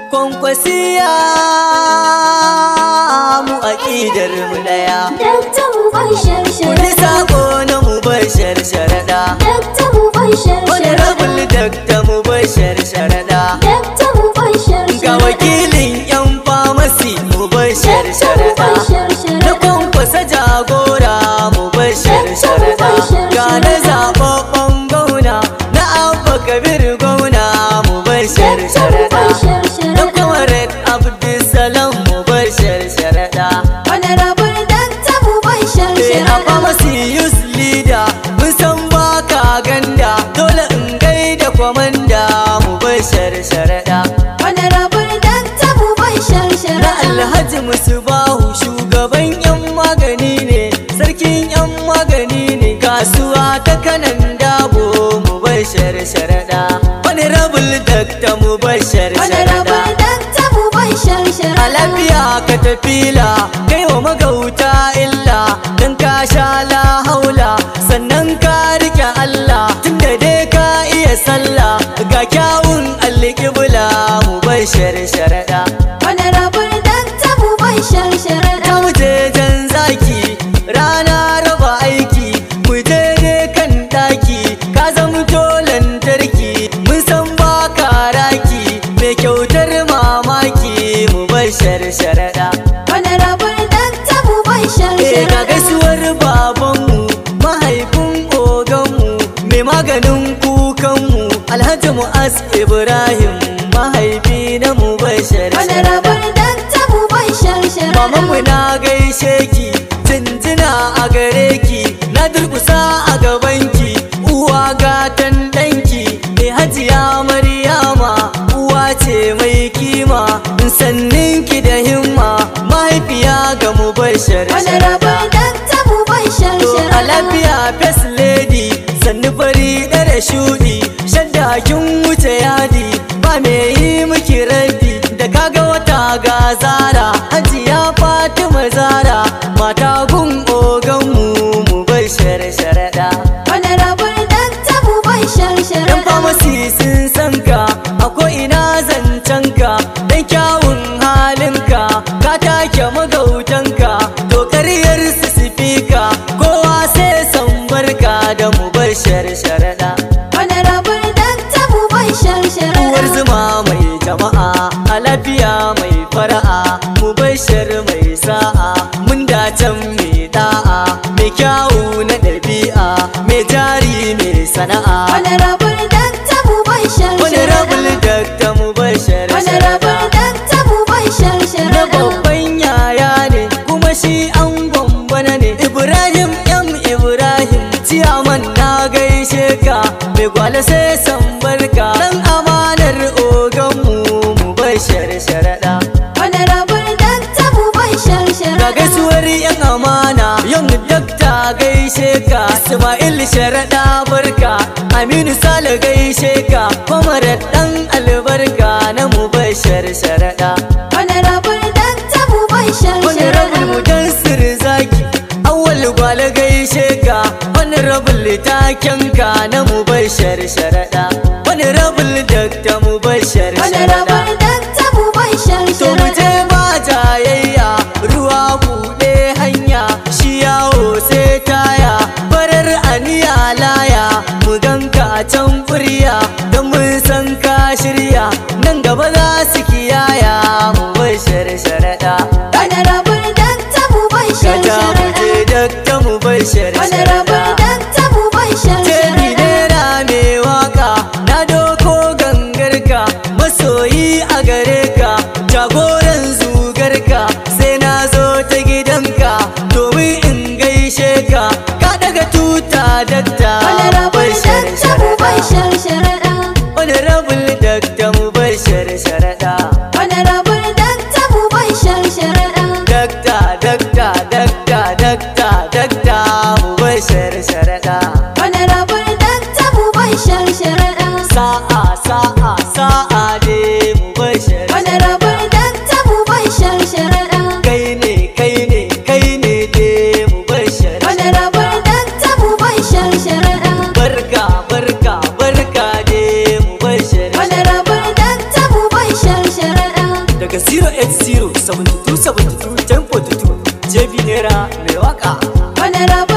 Kwankwasiya mu aƙidar mu ɗaya. Dakta Mubashir Sharaɗa. Wani sako na Mubashir Sharaɗa. Dakta Mubashir Sharaɗa. Wani rabin Dakta Mubashir Sharaɗa. Dakta Mubashir Sharaɗa. Ga wakilin 'yan famasi Mubashir Sharaɗa. Na kwankwasa jagora Mubashir Sharaɗa. Ga na zaɓaɓɓen gauna na Abba Kabir gauna Mubashir Sharaɗa. Na Comrade Abdulsalam Mubashir Sharaɗa. Wani rabar Dakta Mubashir A pharmacy youth leader mun san baka ganda, dole in gaida kwamanda Mubashir Sharaɗa. Wani rabar Dakta Mubashir Na Sharaɗa. Alhaji Musbahu shugaban 'yan magani ne, sarkin 'yan magani ne, kasuwa ta kanan dabo Mubashir Sharaɗa. Wani rabul Dakta Mubashir Wani rabar Sharaɗa. Dakta Mubashir Sharaɗa. A lafiya ka tafila kai wa magauta illa, don ka sha la haula sannan ka rike Allah, tunda dai ka iya sallah ga kyawun alƙibla Mubashir Sharaɗa. Wani rabar Dakta Mubashir Sharaɗa. Ka muje jan zaki rana raba aiki, muje ne kan ɗaki ka zamto lantarki, mun san baka raki mai kyautar mamaki Mubashir Sharaɗa. Wani rabar Dakta Mubashir Ga Sharaɗa. gaisuwar babanmu mahaifin oganmu mai maganin kukanmu Alhaji Mu'az Ibrahim mahaifi na Mubashir Wani Sharaɗa. rabar Dakta Mubashir Sharaɗa. Mamanmu na gaishe ki, jinjina a gare ki, na durkusa a gabanki, uwa gatan ɗanki, Hajiya Maryama, uwa ce mai kima, sanninki da himma, mahaifiya ga Mubashir Wani Sharaɗa. rabar Dakta Mubashir To a Sharaɗa. lafiya first lady, sannu fari ɗara shuɗi, shadda kin wuce yadi, ba me yi miki raddi, da kaga wata ga Zara, Hajiya Fatima Zara, mata gun oganmu Mubashir Sharaɗa. Wani rabar Dakta Mubashir Yan Sharaɗa. famasi sun san ka, a ko'ina zancen ka, dan kyawun halinka, ka take magautanka, to ƙaryar su sifika, kowa sai san barka da Mubashir Sharaɗa. Wani rabar Dakta Mubashir Sharaɗa. Uwar zuma mai jama'a, a lafiya mai fara'a, Mubashir mai sa'a, mun dacen mai da'a, mai kyawu na ɗabi'a, mai jari mai sana'a. Wani rabar Dakta Mubashir Wani Sharaɗa. rabul Dakta Mubashir Wani Sharaɗa. rabar Dakta Mubashir Na Sharaɗa. babban yaya ne kuma shi an gwambana ne, Ibrahim Ibrahim ciyaman na gaishe ka, mai gwale sai san barka, dan amanar oganmu Mubashir Sharaɗa. Wani rabar Dakta Mubashir Ga Sharaɗa. gaisuwar 'yan amana, yan dakta gaishe ka, Ismail Sharaɗa barka, Aminu Sale gaishe ka, Comrade ɗan albarka na Mubashir Sharaɗa. Wani rabar Dakta Mubashir Wani rabin Sharaɗa. mujassir zaki, awwal gwale gaishe ka, wani rabin taken ka na Mubashir Sharaɗa. Wani rabin Dakta Mubashir Wani Sharaɗa. rabar Dakta Mubashir To mu je Sharaɗa. ba jayayya, ruwa buɗe hanya, shi yawo sai taya, farar aniya laya, mu ganka a can ƙurya, don mun san ka shirya, nan gaba za su kiyaya Mubashir Sharaɗa. Wani rabar Dakta Mubashir Kaja mu Sharaɗa. je Dakta Mubashir Wani rabar Sharaɗa. Dakta Mubashir Jebi Sharaɗa. nera mai waka, na doko gangarka, masoyi a gare ka, jagoran zugarka, sai na zo ta gidanka, domin in gaishe ka, ka daga tuta Dakta Wani rabar Mubashir Dakta Sharaɗa. Mubashir Sharaɗa. Wani rabul Dakta Mubashir Sharaɗa. Wani rabar Dakta Mubashir Sharaɗa. Dakta, Dakta, Dakta, Dakta, Dakta Mubashir Sharaɗa. Wani rabar Dakta Mubashir Sharaɗa. Sa'a, sa'a, sa'a ne Mubashir. Wani rabar Dakta Mubashir Sharaɗa. Kai ne, kai ne, kai ne ne Mubashir. Wani rabar Dakta Mubashir Sharaɗa. Barka, barka, barka ne Mubashir. Wani rabar daga 080 72 72 1042 JB Naira mai waka. Wani rabu